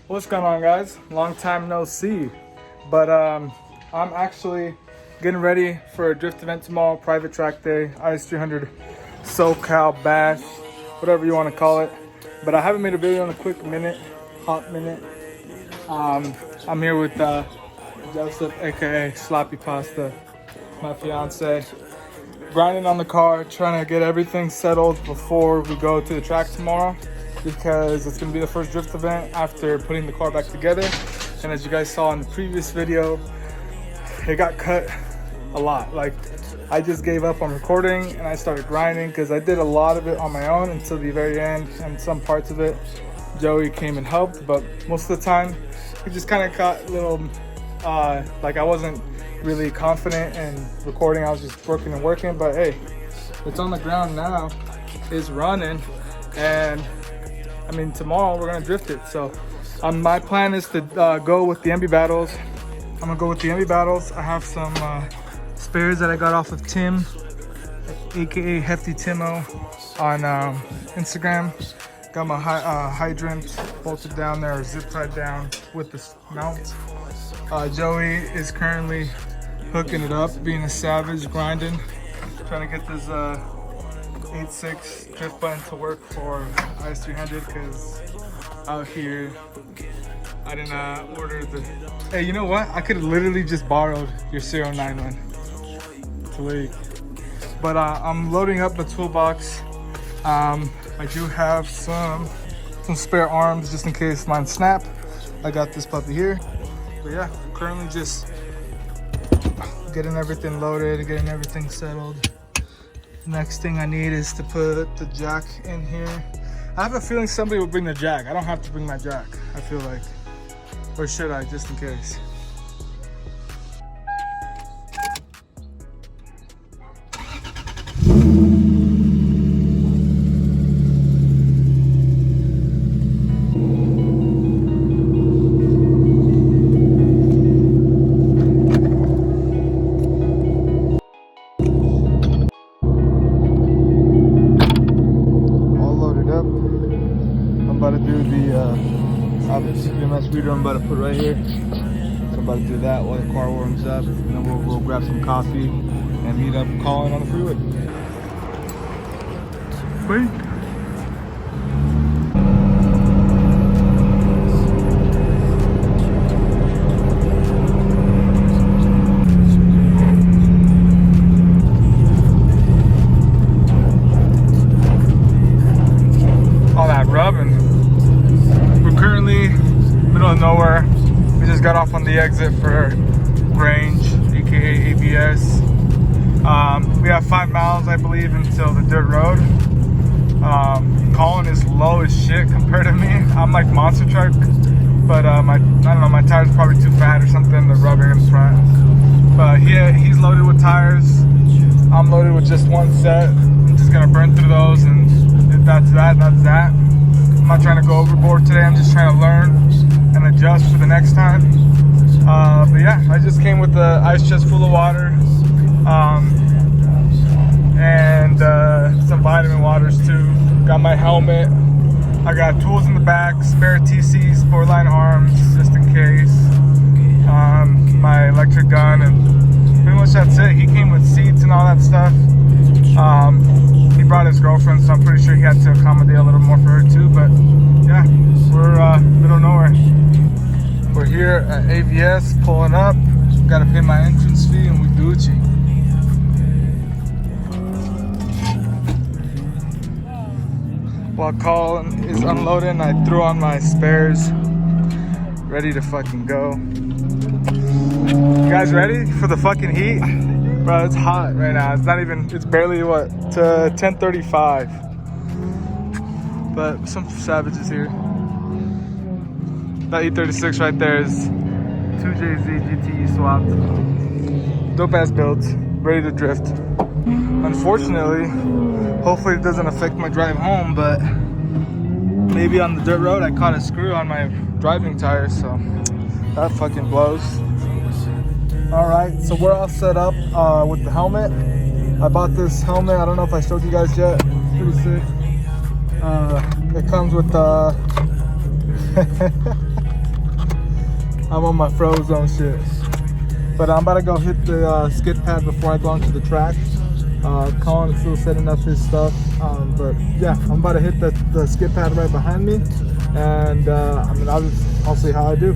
What's going on, guys? Long time no see, but I'm actually getting ready for a drift event tomorrow, private track day, IS300 SoCal Bash, whatever you want to call it. But I haven't made a video in a hot minute. I'm here with Joseph, aka Sloppy Pasta, my fiance, grinding on the car, trying to get everything settled before we go to the track tomorrow, because it's going to be the first drift event after putting the car back together. And as you guys saw in the previous video, it got cut a lot. Like, I just gave up on recording and I started grinding because I did a lot of it on my own until the very end, and some parts of it Joey came and helped, but most of the time it just kind of got a little like I wasn't really confident in recording. I was just working and working, but hey, it's on the ground now, it's running, and I mean, tomorrow we're gonna drift it. So my plan is to go with the MB battles. I'm gonna go with the MB battles. I have some spares that I got off of Tim, aka Hefty Timo, on Instagram. Got my hydrant bolted down there, or zip tied down with the mount. Joey is currently hooking it up, being a savage, grinding, trying to get this 8.6 drift button to work for IS300, because out here I didn't order the... Hey, you know what? I could have literally just borrowed your 09 one. It's late. But I'm loading up the toolbox. I do have some spare arms just in case mine snap. I got this puppy here. But yeah, currently just getting everything loaded, getting everything settled. Next thing I need is to put the jack in here. I have a feeling somebody will bring the jack. I don't have to bring my jack, I feel like. Or should I, just in case? I'm about to put right here. So I'm about to do that while the car warms up, and then we'll grab some coffee and meet up calling on the freeway. Wait. All that rubbing. We're currently middle of nowhere. We just got off on the exit for Grange, aka ABS. We have 5 miles, I believe, until the dirt road. Colin is low as shit compared to me. I'm like monster truck, but I don't know, my tires are probably too fat or something. They're rubbing in front. But he's loaded with tires. I'm loaded with just one set. I'm just gonna burn through those, and if that's that, that's that. I'm not trying to go overboard today. I'm just trying to learn and adjust for the next time. But yeah, I just came with the ice chest full of water, and some vitamin waters too. Got my helmet. I got tools in the back, spare TC Sportline arms just in case. My electric gun, and pretty much that's it. He came with seats and all that stuff. He brought his girlfriend, so I'm pretty sure he had to accommodate a little more for her too. But yeah, we're middle of nowhere. We're here at ABS, pulling up. Gotta pay my entrance fee, and we Gucci. While Colin is unloading, I threw on my spares, ready to fucking go. You guys ready for the fucking heat? Bro, it's hot right now. It's not even, it's barely what, to 10:35. But some savages here. That E36 right there is 2JZ GTE swapped. Dope ass builds, ready to drift. Unfortunately, hopefully it doesn't affect my drive home, but maybe on the dirt road I caught a screw on my driving tire, so that fucking blows. Alright, so we're all set up with the helmet. I bought this helmet, I don't know if I showed you guys yet. It's pretty sick. It comes with I'm on my Frozone shit. But I'm about to go hit the skid pad before I go onto the track. Colin's still setting up his stuff. But yeah, I'm about to hit the skid pad right behind me. And I mean, I'll see how I do.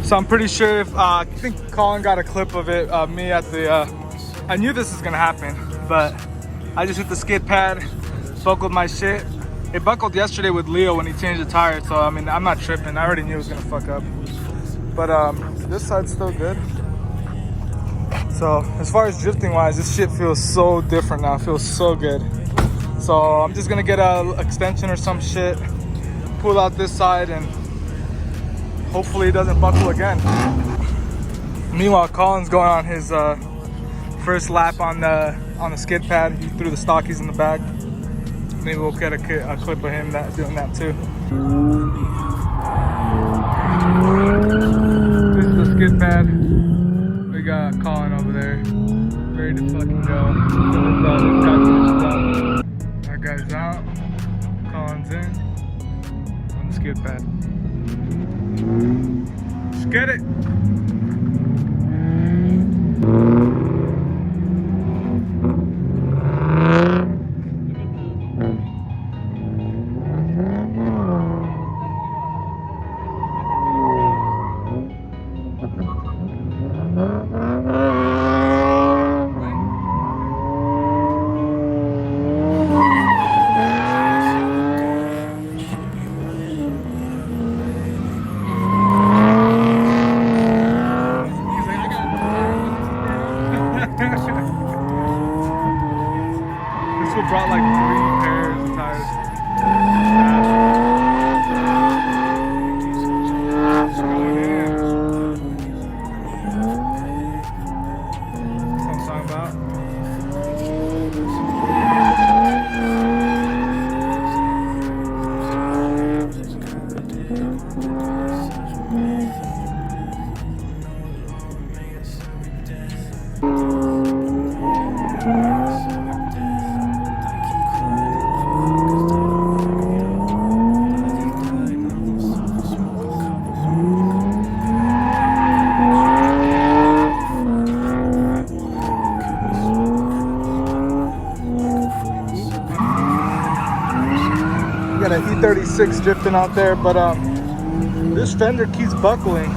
So I'm pretty sure if, I think Colin got a clip of it, me at the, I knew this was gonna happen, but I just hit the skid pad, buckled my shit. It buckled yesterday with Leo when he changed the tire, so I mean, I'm not tripping. I already knew it was gonna fuck up. But this side's still good. So as far as drifting wise, this shit feels so different now. It feels so good. So I'm just gonna get a extension or some shit, pull out this side, and hopefully it doesn't buckle again. Meanwhile, Colin's going on his first lap on the skid pad. He threw the stockies in the back. Maybe we'll get a clip of him doing that too. This is the skid pad. We got Colin over there, ready to fucking go. That guy's out. Colin's in on the skid pad. Let's get it. This one brought like 3 pairs of tires. It's going in. That's what I'm talking about. Got an E36 drifting out there, but this fender keeps buckling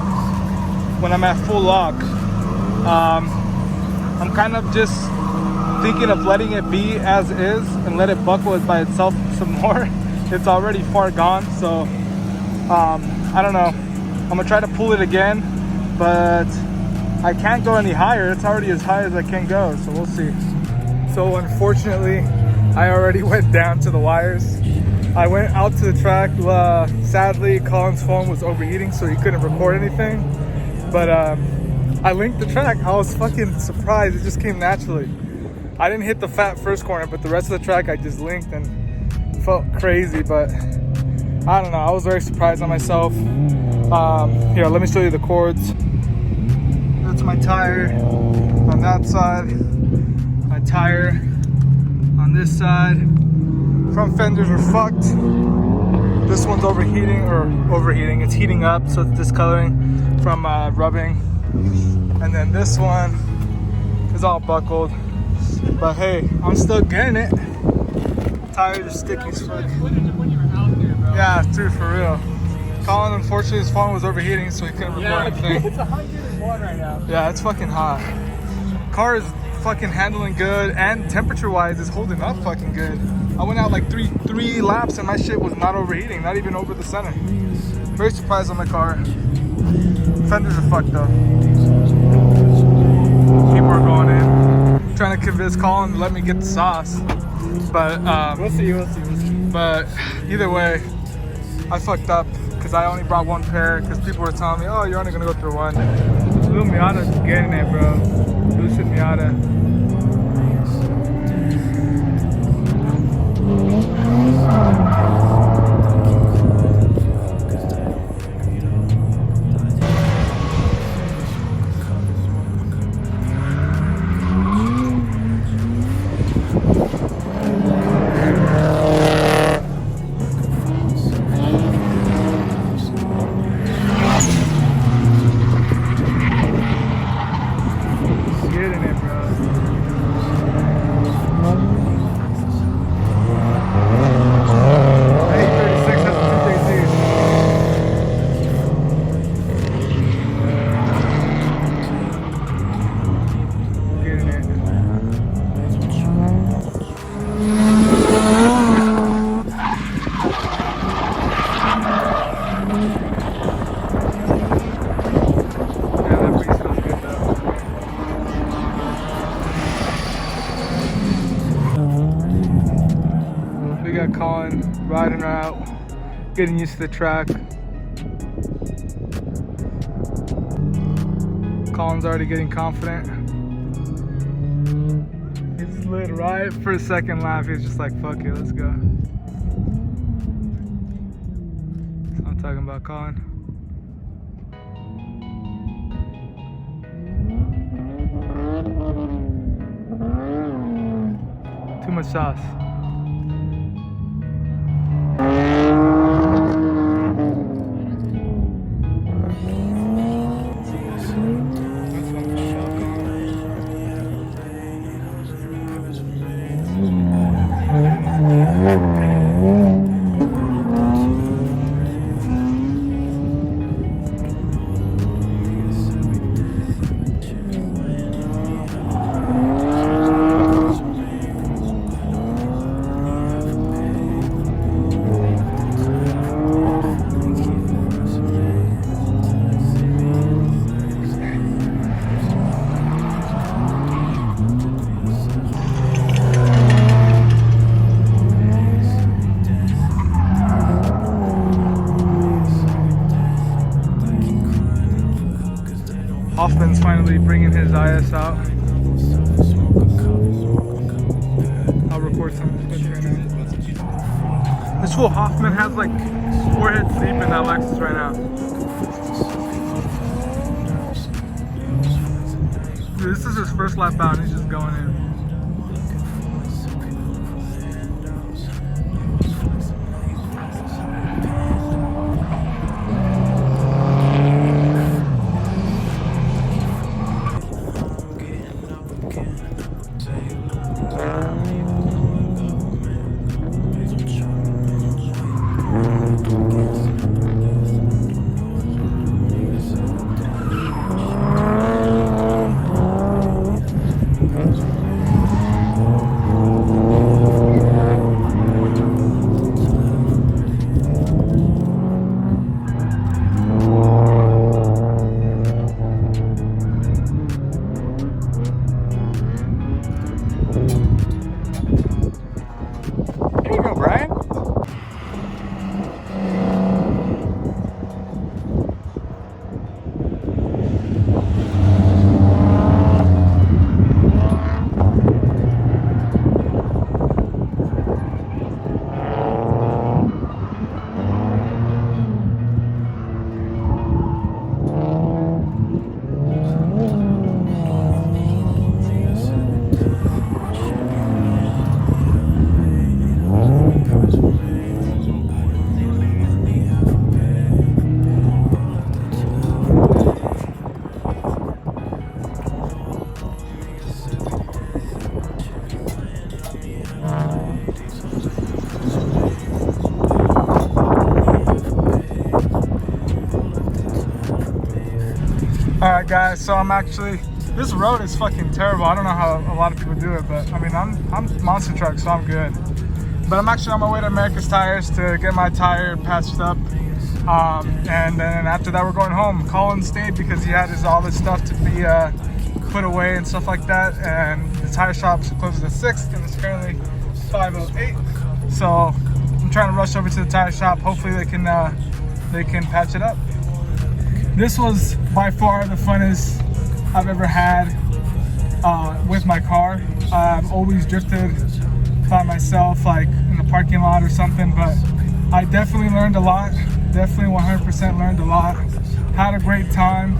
when I'm at full lock. I'm kind of just thinking of letting it be as is and let it buckle by itself some more. It's already far gone, so I don't know. I'm gonna try to pull it again, but I can't go any higher. It's already as high as I can go, so we'll see. So unfortunately, I already went down to the wires. I went out to the track. Sadly, Colin's phone was overheating, so he couldn't record anything. But I linked the track. I was fucking surprised. It just came naturally. I didn't hit the fat first corner, but the rest of the track I just linked and felt crazy. But I don't know. I was very surprised on myself. Here, let me show you the cords. That's my tire on that side. My tire on this side. Front fenders are fucked. This one's overheating. It's heating up, so it's discoloring from rubbing. And then this one is all buckled. But hey, I'm still getting it. Tires are sticky as fuck. Yeah, dude, for real. Colin, unfortunately, his phone was overheating, so he couldn't record anything. It's 101 right now. Yeah, it's fucking hot. Car is fucking handling good, and temperature-wise, is holding up fucking good. I went out like three laps and my shit was not overheating, not even over the center. Very surprised on my car. Fenders are fucked though. People are going in. Trying to convince Colin to let me get the sauce. But We'll see. But either way, I fucked up because I only brought 1 pair because people were telling me, oh, you're only gonna go through 1. Blue Miata's getting it, bro. Blue shit Miata. got Colin riding her out, getting used to the track. Colin's already getting confident. He slid right for a second lap. He's just like, fuck it, let's go. So I'm talking about Colin. Too much sauce. Hoffman's finally bringing his IS out. I'll record some of this right now. This fool Hoffman has like 4 heads deep in that Lexus right now. Dude, this is his first lap out and he's just going in. Alright guys, so I'm actually, this road is fucking terrible. I don't know how a lot of people do it, but I mean, I'm monster truck, so I'm good. But I'm actually on my way to America's Tires to get my tire patched up. And then after that, we're going home. Colin stayed because he had all this stuff to be put away and stuff like that. And the tire shop closes at 6 and it's currently 5:08. So I'm trying to rush over to the tire shop. Hopefully they can patch it up. This was by far the funnest I've ever had with my car. I've always drifted by myself, like in the parking lot or something, but I definitely learned a lot. Definitely 100% learned a lot. Had a great time.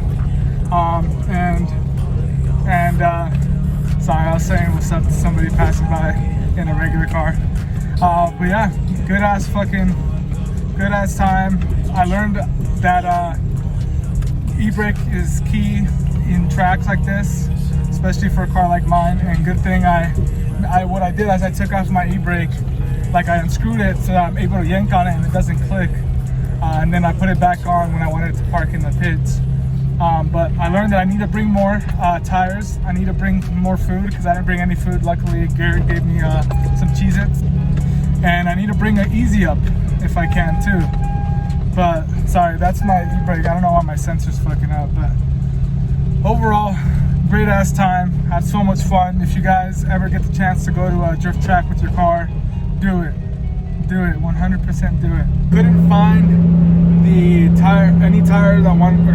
Sorry, I was saying what's up to somebody passing by in a regular car. But yeah, good ass time. I learned that e-brake is key in tracks like this, especially for a car like mine. And good thing what I did is I took off my e-brake, like I unscrewed it so that I'm able to yank on it and it doesn't click. And then I put it back on when I wanted to park in the pits. But I learned that I need to bring more tires. I need to bring more food because I didn't bring any food. Luckily, Garrett gave me some Cheez-Its. And I need to bring an Easy Up if I can too. But sorry, that's my e-brake. I don't know why my sensor's fucking up, but overall, great ass time. Had so much fun. If you guys ever get the chance to go to a drift track with your car, do it. do it. 100% do it. Couldn't find any tire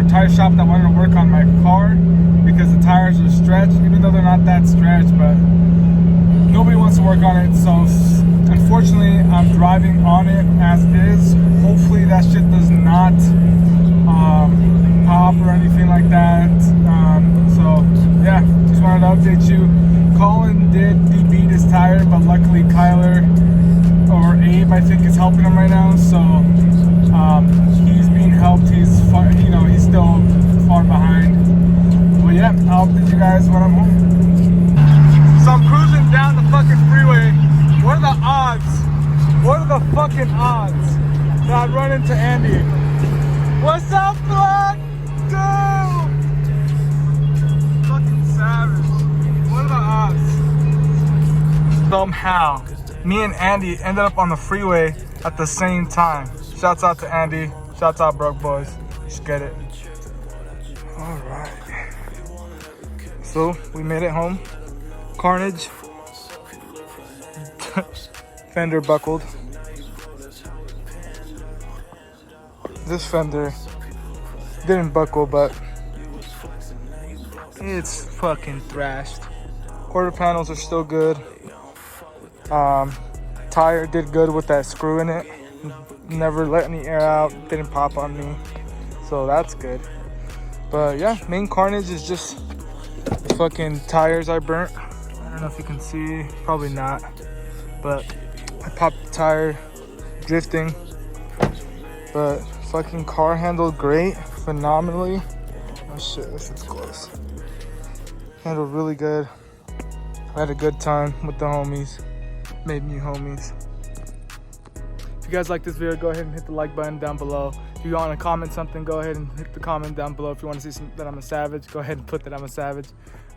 tire shop that wanted to work on my car because the tires are stretched, even though they're not that stretched, but nobody wants to work on it. So unfortunately, I'm driving on it as is. Hopefully that shit does not pop or anything like that. So yeah, just wanted to update you. Colin did beat his tire, but luckily Kyler or Abe, I think, is helping him right now. So he's being helped. He's far, he's still far behind. But yeah, I'll update you guys when I'm home. So I'm cruising down the fucking freeway. What are the odds? What are the fucking odds that I run into Andy? What's up, blood? Dude! Fucking savage. What are the odds? Somehow, me and Andy ended up on the freeway at the same time. Shouts out to Andy. Shouts out, Broke Boys. Let's get it. Alright. So, we made it home. Carnage. Fender buckled. This fender didn't buckle, but it's fucking thrashed. Quarter panels are still good. Tire did good with that screw in it. Never let any air out. Didn't pop on me. So that's good. But yeah, main carnage is just the fucking tires I burnt. I don't know if you can see. Probably not. But I popped the tire drifting. But fucking car handled great. Phenomenally. Oh shit, this is close. Handled really good. I had a good time with the homies. Made new homies. If you guys like this video, go ahead and hit the like button down below. If you want to comment something, go ahead and hit the comment down below. If you want to see that I'm a savage, go ahead and put that I'm a savage.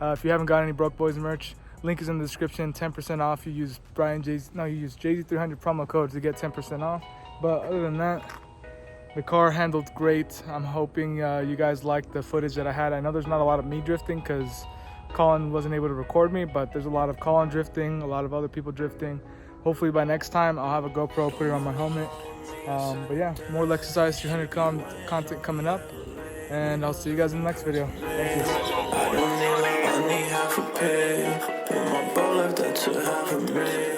If you haven't got any Broke Boys merch, link is in the description. 10% off. You use IS300 promo code to get 10% off. But other than that, the car handled great. I'm hoping you guys like the footage that I had. I know there's not a lot of me drifting because Colin wasn't able to record me, but there's a lot of Colin drifting, a lot of other people drifting. Hopefully by next time I'll have a GoPro, put it on my helmet. But yeah, more Lexus IS300 content coming up, and I'll see you guys in the next video. Thank you. I don't need half a pay, but my bro left that to half a million.